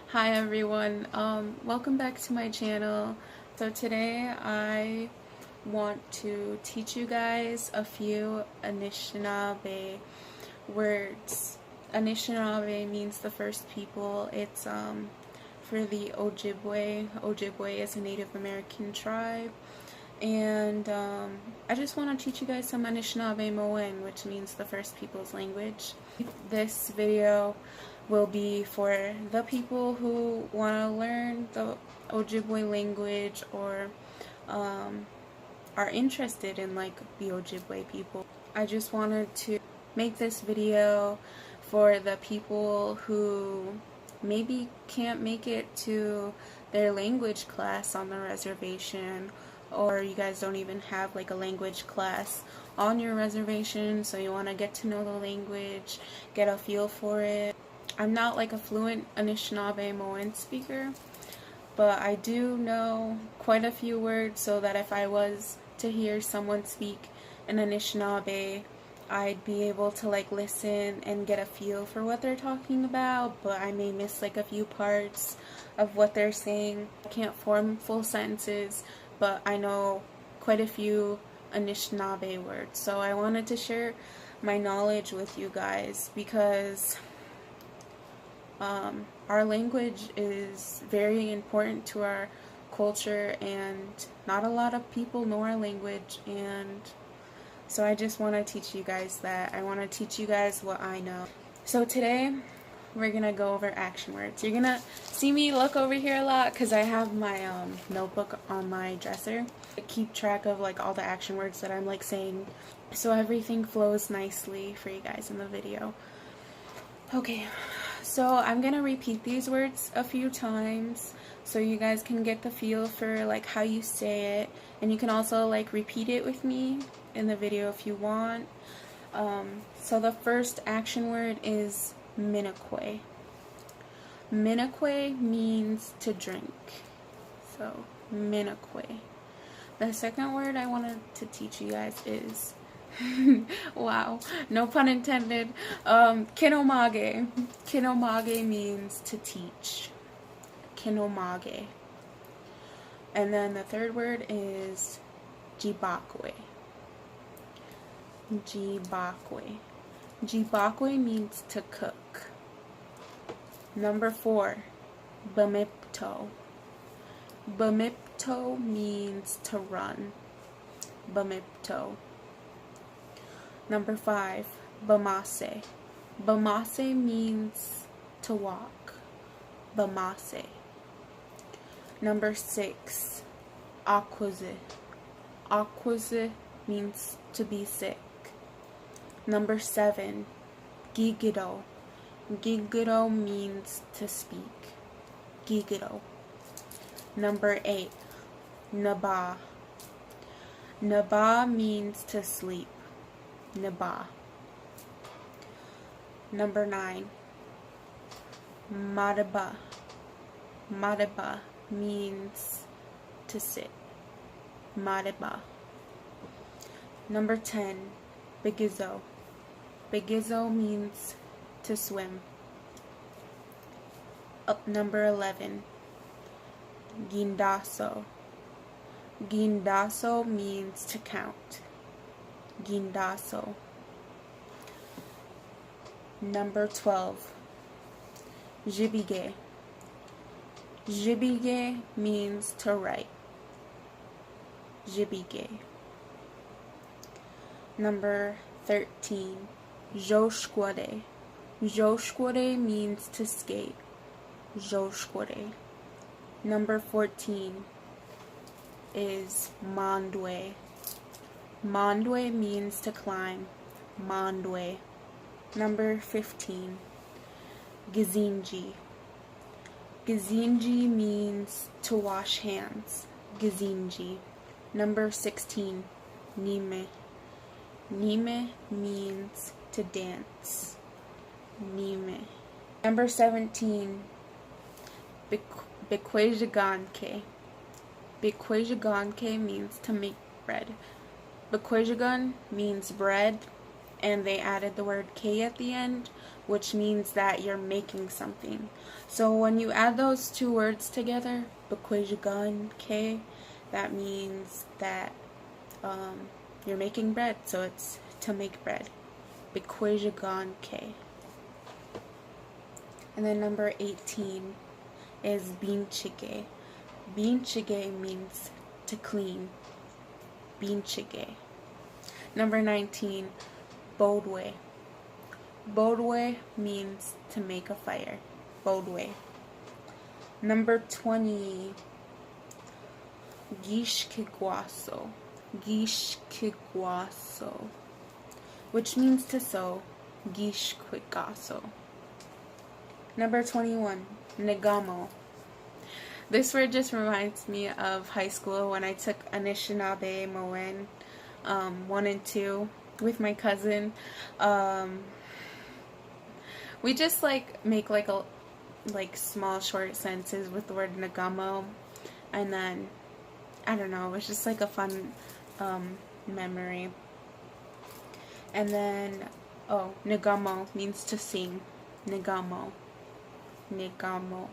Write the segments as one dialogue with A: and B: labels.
A: Hi everyone, welcome back to my channel. So today I want to teach you guys a few Anishinaabe words. Anishinaabe means the first people. It's for the Ojibwe. Ojibwe is a Native American tribe. And I just want to teach you guys some anishinaabemowin, which means the first people's language. This video will be for the people who want to learn the Ojibwe language or are interested in like the Ojibwe people. I just wanted to make this video for the people who maybe can't make it to their language class on the reservation, or you guys don't even have like a language class on your reservation, so you want to get to know the language, get a feel for it. I'm not like a fluent Anishinaabemowin speaker, but I do know quite a few words, so that if I was to hear someone speak in Anishinaabe, I'd be able to like listen and get a feel for what they're talking about, but I may miss like a few parts of what they're saying. I can't form full sentences, but I know quite a few Anishinaabe words, so I wanted to share my knowledge with you guys because our language is very important to our culture, and not a lot of people know our language, and so I just want to teach you guys that. I want to teach you guys what I know. So today we're gonna go over action words. You're gonna see me look over here a lot because I have my notebook on my dresser. I keep track of like all the action words that I'm like saying, so everything flows nicely for you guys in the video. Okay, so I'm gonna repeat these words a few times so you guys can get the feel for like how you say it, and you can also like repeat it with me in the video if you want. So the first action word is minikwen. Minikwen means to drink. So minikwen. The second word I wanted to teach you guys is wow, no pun intended. Kinomage. Kinomage means to teach. Kinomage. And then the third word is jiibaakwen. Jiibaakwen. Jiibaakwen means to cook. Number 4, bamipto. Bamipto means to run. Bamipto. Number 5, bamase. Bamase means to walk. Bamase. Number 6, aakozin. Aakozin means to be sick. Number 7, giigidon. Giigidon means to speak. Giigidon. Number 8, nabaa. Nabaa means to sleep. Nabaa. Number 9, maadibaa. Maadibaa means to sit. Maadibaa. Number 10, bigizo. Bigizo means to swim. Number 11, giindaason. Giindaason means to count. Giindaason. Number 12, zhibiigen. Zhibiigen means to write. Zhibiigen. Number 13, zhoshkwade. Zhoshkwade means to skate. Zhoshkwade. Number 14 is maandwen. Maandwen means to climb. Maandwen. Number 15, gizinji. Gizinji means to wash hands. Gizinji. Number 16, niimin. Niimin means to dance. Niimin. Number 17, bikwezhiganken. Bikwezhiganken means to make bread. Bikwezhigan means bread, and they added the word K at the end, which means that you're making something. So when you add those two words together, bikwezhiganken, that means that you're making bread, so it's to make bread. Bikwezhiganken. And then number 18 is biinchige. Biinchige means to clean. Biinchige. Number 19, boodwen. Boodwen means to make a fire. Boodwen. Number 20, gishkigwaason. Gishkigwaason, which means to sew. Gishkigwaason. Number 21, nagamo. This word just reminds me of high school when I took anishinaabemowin 1 and 2 with my cousin. We just make small short sentences with the word nagamo, and then I don't know, it was just like a fun memory. And then nagamo means to sing. Nagamo. Nagamo.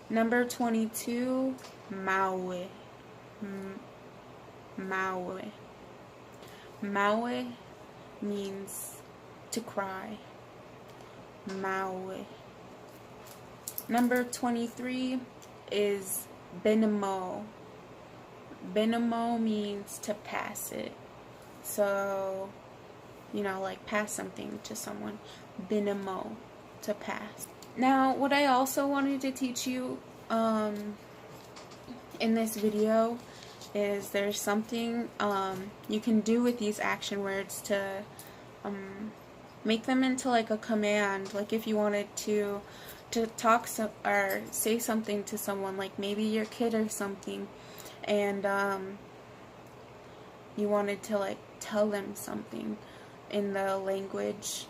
A: Number 22, mawe. Mawe. Mawe means to cry. Mawe. Number 23 is binimoon. Binimoon means to pass it. So, like pass something to someone. Binimoon, to pass. Now, what I also wanted to teach you in this video is there's something you can do with these action words to make them into like a command. Like if you wanted to talk or say something to someone, like maybe your kid or something, and you wanted to like tell them something in the language,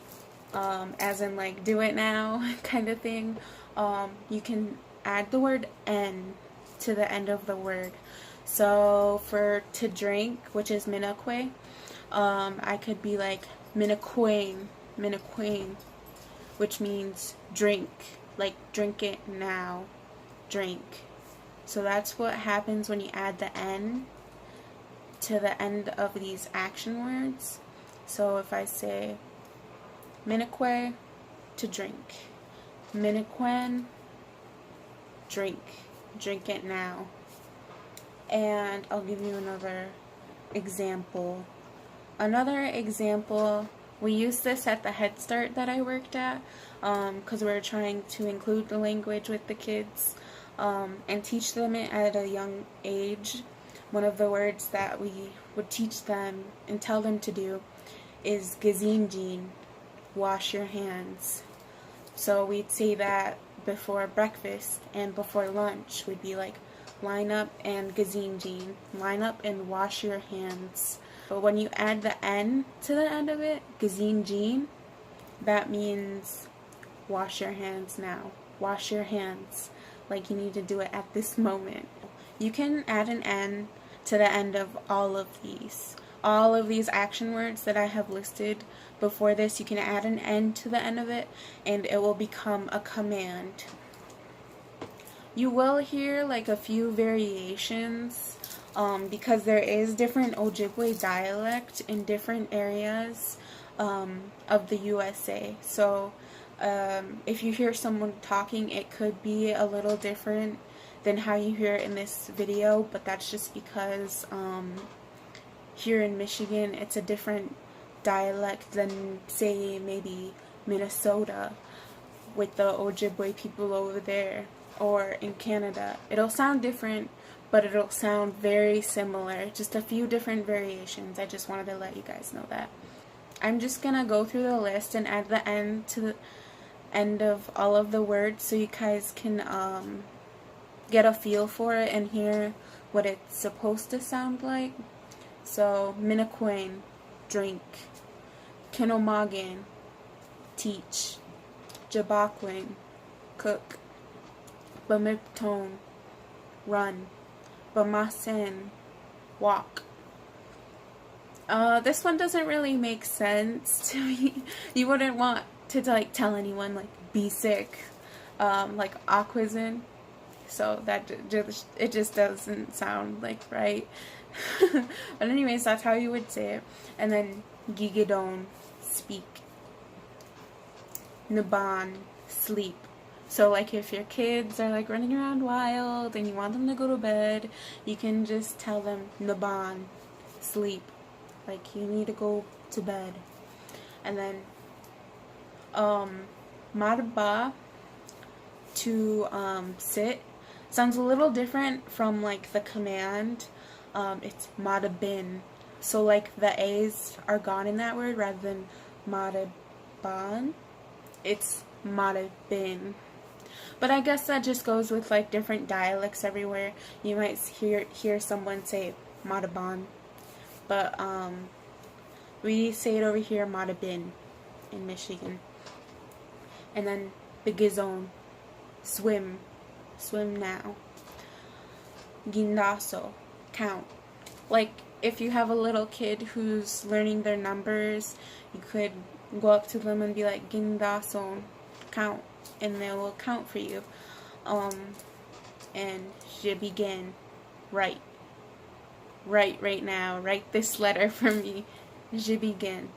A: as in like do it now kind of thing, you can add the word N to the end of the word. So for to drink, which is minikwen, I could be like minikwen, minikwen, which means drink, like drink it now, drink. So that's what happens when you add the N to the end of these action words. So if I say minikwen, to drink, minikwen, drink, drink it now. And I'll give you another example. Another example, we used this at the Head Start that I worked at, because we were trying to include the language with the kids and teach them it at a young age. One of the words that we would teach them and tell them to do is bzindin, wash your hands. So we'd say that before breakfast and before lunch. We'd be like, line up and bzindin, line up and wash your hands. But when you add the N to the end of it, bzindin, that means wash your hands now. Wash your hands. Like you need to do it at this moment. You can add an N to the end of all of these. All of these action words that I have listed before this, you can add an N to the end of it and it will become a command. You will hear like a few variations because there is different Ojibwe dialect in different areas of the USA. So if you hear someone talking, it could be a little different than how you hear it in this video, but that's just because here in Michigan it's a different dialect than say maybe Minnesota with the Ojibwe people over there, or in Canada. It'll sound different, but it'll sound very similar, just a few different variations. I just wanted to let you guys know that. I'm just gonna go through the list and add the N to the end of all of the words so you guys can get a feel for it and hear what it's supposed to sound like. So minikwen, drink. Kinomagan, teach. Jiibaakwen, cook. Bamipton, run. Bamasen, walk. This one doesn't really make sense to me. You wouldn't want to like tell anyone like be sick, like aakozin. So that it just doesn't sound like right. But anyways, that's how you would say it. And then giigidon, speak. Naban, sleep. So like if your kids are like running around wild and you want them to go to bed, you can just tell them naban, sleep. Like you need to go to bed. And then maadibaa, to sit, sounds a little different from like the command. It's maadibin. So like the A's are gone in that word rather than maadibaan. It's maadibin. But I guess that just goes with like different dialects everywhere. You might hear someone say maadibaan, but we say it over here maadibin in Michigan. And then bikwezhiganken, swim now. Giindaason, count. Like if you have a little kid who's learning their numbers, you could go up to them and be like giindaason, count, and they will count for you. And zhibiigen, write right now, write this letter for me, zhibiigen.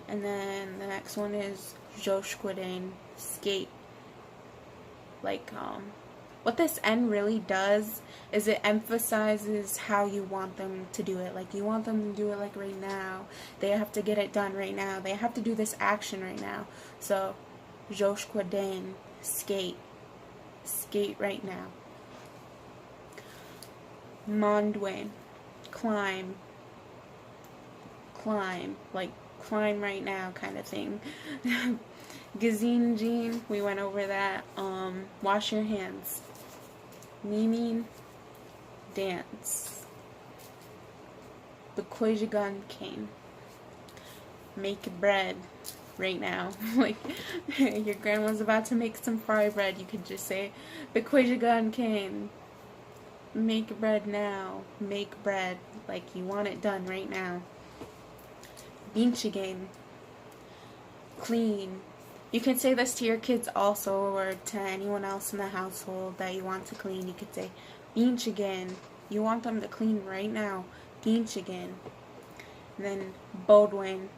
A: And then the next one is giigidon, skate. Like what this N really does is it emphasizes how you want them to do it. Like you want them to do it like right now. They have to get it done right now. They have to do this action right now. So giigidon, skate right now. Maandwen, climb, like climb right now kind of thing. Giindaason, we went over that. Wash your hands. Niimin, dance. Bikwezhiganken, make bread right now. Like your grandma's about to make some fry bread, you could just say bikwezhiganken, make bread now, make bread, like you want it done right now. Bzingwaabik, clean. You can say this to your kids also, or to anyone else in the household that you want to clean. You could say bzingwaabik, you want them to clean right now, bzingwaabik. Then boodwen,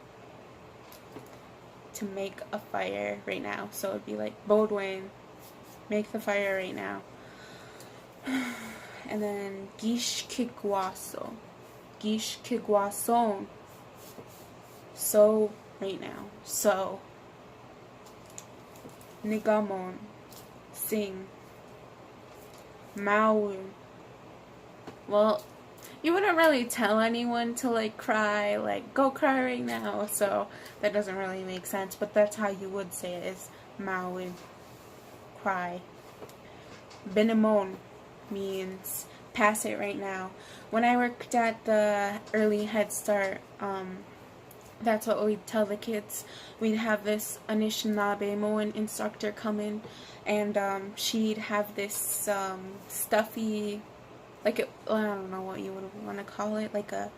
A: to make a fire right now. So it'd be like boodwen, make the fire right now. And then gishkigwaason, so right now. So niimin, sing. Mowin, well, you wouldn't really tell anyone to like cry, like go cry right now, so that doesn't really make sense, but that's how you would say it, is maadwen, cry. Binimoon means pass it right now. When I worked at the early Head Start, that's what we'd tell the kids. We'd have this anishinaabemowin instructor come in, and she'd have this stuffy, like I don't know what you would want to call it, like a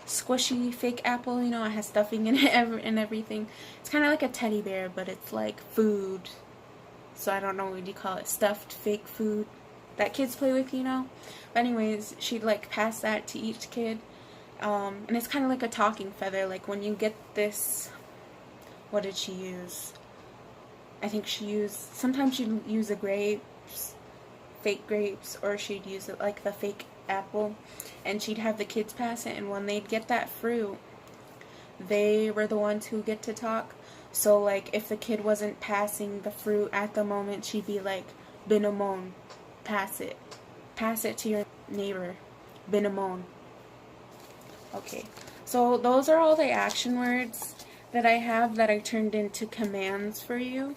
A: squishy fake apple, you know, it has stuffing in it and everything. It's kind of like a teddy bear, but it's like food. So I don't know what you call it, stuffed fake food that kids play with, you know. But anyways, she'd like pass that to each kid. And it's kind of like a talking feather. Like when you get this, what did she use? I think she used, sometimes she'd use the grapes, fake grapes, or she'd use it like the fake apple, and she'd have the kids pass it, and when they'd get that fruit, they were the ones who get to talk. So like if the kid wasn't passing the fruit at the moment, she'd be like, binimoon, pass it to your neighbor, binimoon. Okay, so those are all the action words that I have that I turned into commands for you.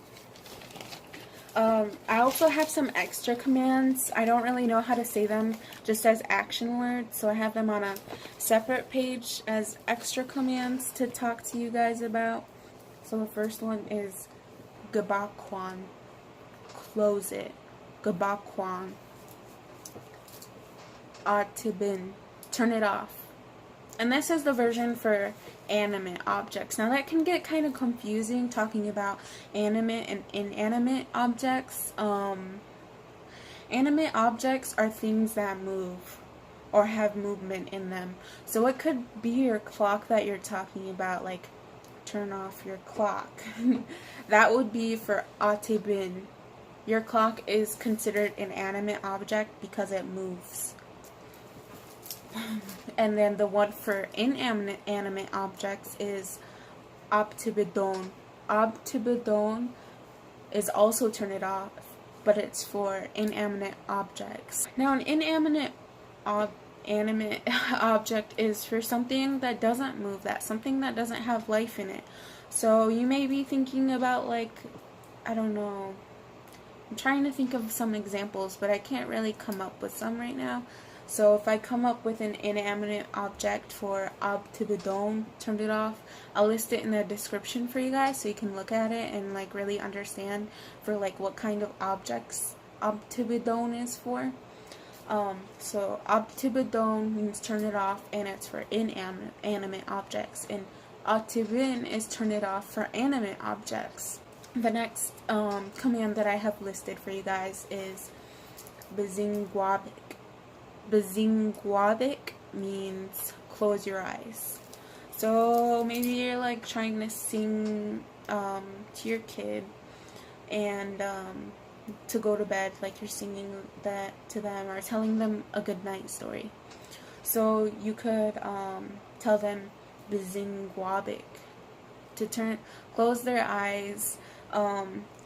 A: I also have some extra commands. I don't really know how to say them just as action words, so I have them on a separate page as extra commands to talk to you guys about. So the first one is giibaakwen, close it, giibaakwan. Aatebin, turn it off. And this is the version for animate objects. Now that can get kind of confusing talking about animate and inanimate objects. Animate objects are things that move or have movement in them. So it could be your clock that you're talking about, like turn off your clock. That would be for aatebin. Your clock is considered an animate object because it moves. And then the one for inanimate objects is aatebin. Aatebin is also turn it off, but it's for inanimate objects. Now an inanimate animate object is for something that doesn't move, something that doesn't have life in it. So you may be thinking about, like, I don't know, I'm trying to think of some examples, but I can't really come up with some right now. So if I come up with an inanimate object for aatebin, turned it off, I'll list it in the description for you guys so you can look at it and like really understand for like what kind of objects aatebin is for. So aatebin means turn it off, and it's for inanimate objects, and aatebin is turn it off for animate objects. The next command that I have listed for you guys is bzingwaabik. Bzingwaabik means close your eyes. So maybe you're like trying to sing to your kid and to go to bed, like you're singing that to them or telling them a good night story. So you could tell them bzingwaabik to close their eyes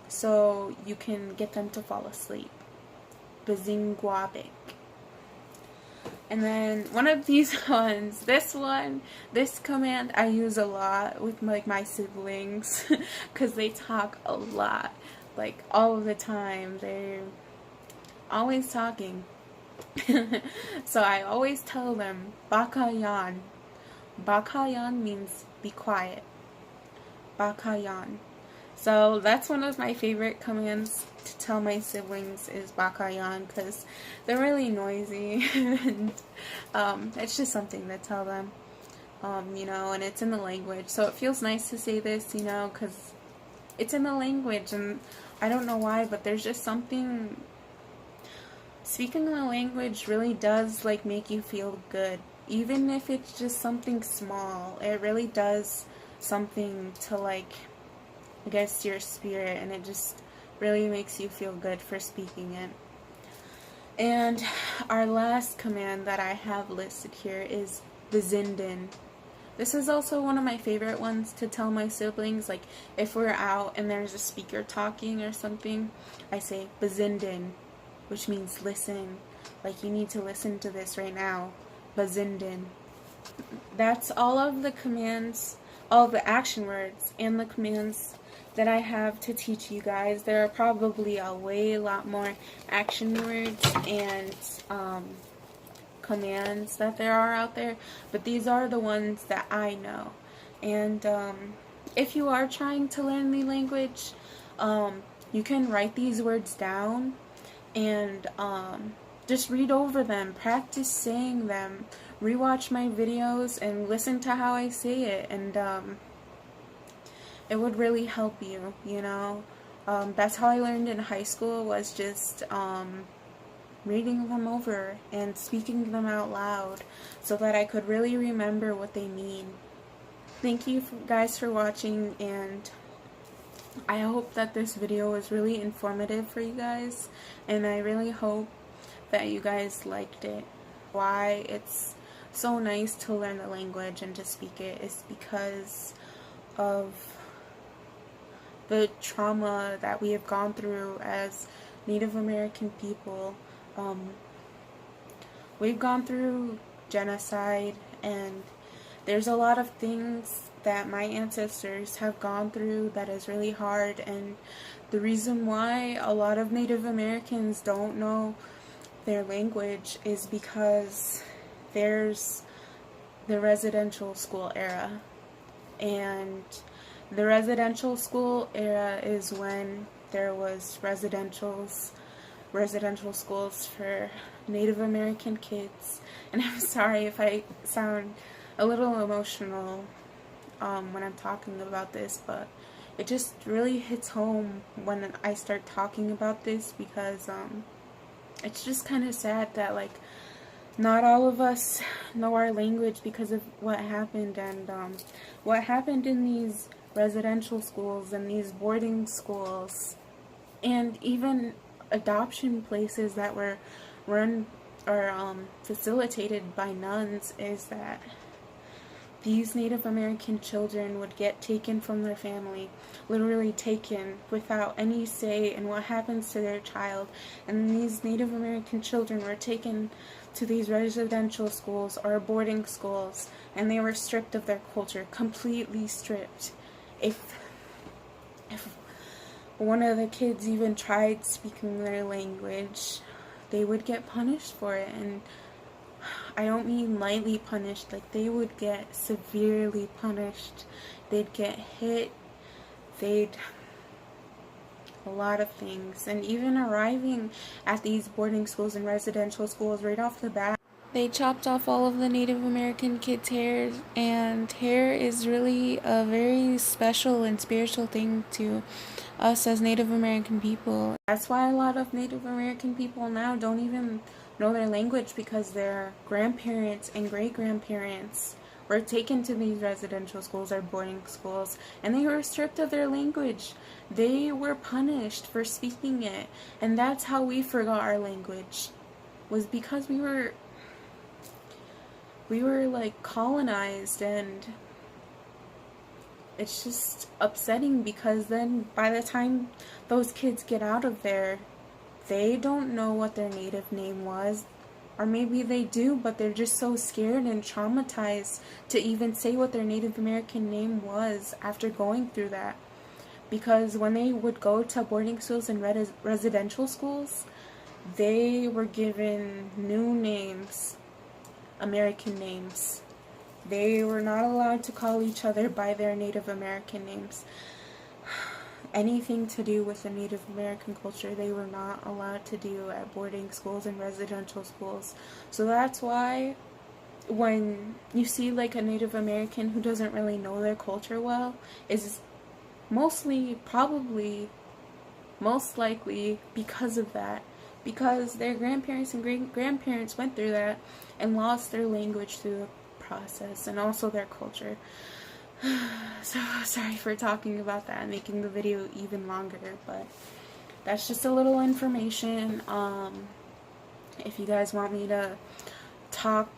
A: so you can get them to fall asleep. Bzingwaabik. And then one of these ones, this command I use a lot with like my siblings because they talk a lot, like all of the time. They're always talking. So I always tell them baakaayanh. Baakaayanh means be quiet. Baakaayanh. So that's one of my favorite commands to tell my siblings is baakaayanh because they're really noisy and it's just something to tell them, you know, and it's in the language. So it feels nice to say this, you know, because it's in the language, and I don't know why, but there's just something, speaking the language really does like make you feel good, even if it's just something small. It really does something to like, I guess, your spirit, and it just really makes you feel good for speaking it. And our last command that I have listed here is bzindin. This is also one of my favorite ones to tell my siblings. Like if we're out and there's a speaker talking or something, I say bzindin, which means listen. Like you need to listen to this right now. Bzindin. That's all of the commands, all of the action words and the commands that I have to teach you guys. There are probably a lot more action words and commands that there are out there, but these are the ones that I know. And if you are trying to learn the language, you can write these words down and just read over them, practice saying them, rewatch my videos and listen to how I say it, and it would really help you, you know. That's how I learned in high school, was just reading them over and speaking them out loud so that I could really remember what they mean. Thank you guys for watching, and I hope that this video was really informative for you guys, and I really hope that you guys liked it. Why it's so nice to learn the language and to speak it is because of the trauma that we have gone through as Native American people. We've gone through genocide, and there's a lot of things that my ancestors have gone through that is really hard, and the reason why a lot of Native Americans don't know their language is because there's the residential school era, and the residential school era is when there was residential schools for Native American kids. And I'm sorry if I sound a little emotional when I'm talking about this, but it just really hits home when I start talking about this, because it's just kind of sad that, like, not all of us know our language because of what happened, and what happened in these residential schools and these boarding schools and even adoption places that were run or facilitated by nuns, is that these Native American children would get taken from their family, literally taken without any say in what happens to their child. And these Native American children were taken to these residential schools or boarding schools, and they were stripped of their culture, completely stripped. If one of the kids even tried speaking their language, they would get punished for it. And I don't mean lightly punished, like they would get severely punished. They'd get hit, a lot of things. And even arriving at these boarding schools and residential schools, right off the bat, they chopped off all of the Native American kids' hair, and hair is really a very special and spiritual thing to us as Native American people. That's why a lot of Native American people now don't even know their language, because their grandparents and great-grandparents were taken to these residential schools or boarding schools, and they were stripped of their language. They were punished for speaking it, and that's how we forgot our language, was because we were like colonized. And it's just upsetting, because then by the time those kids get out of there, they don't know what their native name was. Or maybe they do, but they're just so scared and traumatized to even say what their Native American name was after going through that. Because when they would go to boarding schools and residential schools, they were given new names, American names. They were not allowed to call each other by their Native American names. Anything to do with the Native American culture, they were not allowed to do at boarding schools and residential schools. So that's why when you see like a Native American who doesn't really know their culture well, is most likely because of that. Because their grandparents and great-grandparents went through that and lost their language through the process, and also their culture. So sorry for talking about that and making the video even longer, but that's just a little information. If you guys want me to talk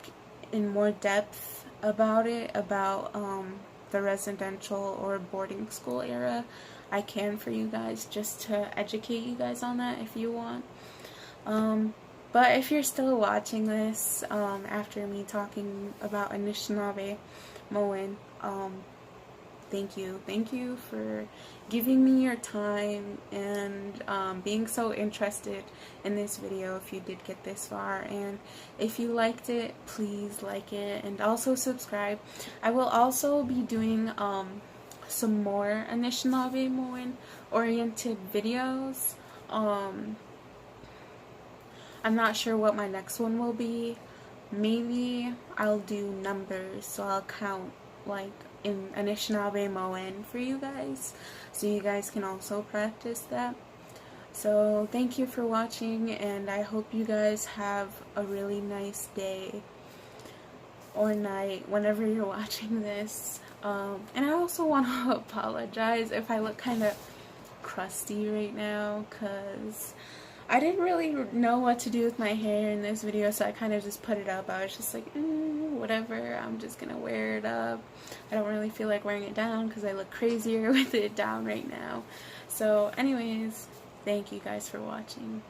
A: in more depth about it, about the residential or boarding school era, I can for you guys, just to educate you guys on that if you want. But if you're still watching this after me talking about Anishinaabe-mowin, thank you for giving me your time and being so interested in this video if you did get this far. And if you liked it, please like it and also subscribe. I will also be doing some more Anishinaabe-mowin oriented videos. I'm not sure what my next one will be. Maybe I'll do numbers, so I'll count like in Anishinaabe-mowin for you guys, so you guys can also practice that. So thank you for watching, and I hope you guys have a really nice day or night whenever you're watching this. And I also want to apologize if I look kind of crusty right now, because I didn't really know what to do with my hair in this video, so I kind of just put it up. I was just like, whatever, I'm just gonna wear it up. I don't really feel like wearing it down because I look crazier with it down right now. So anyways, thank you guys for watching.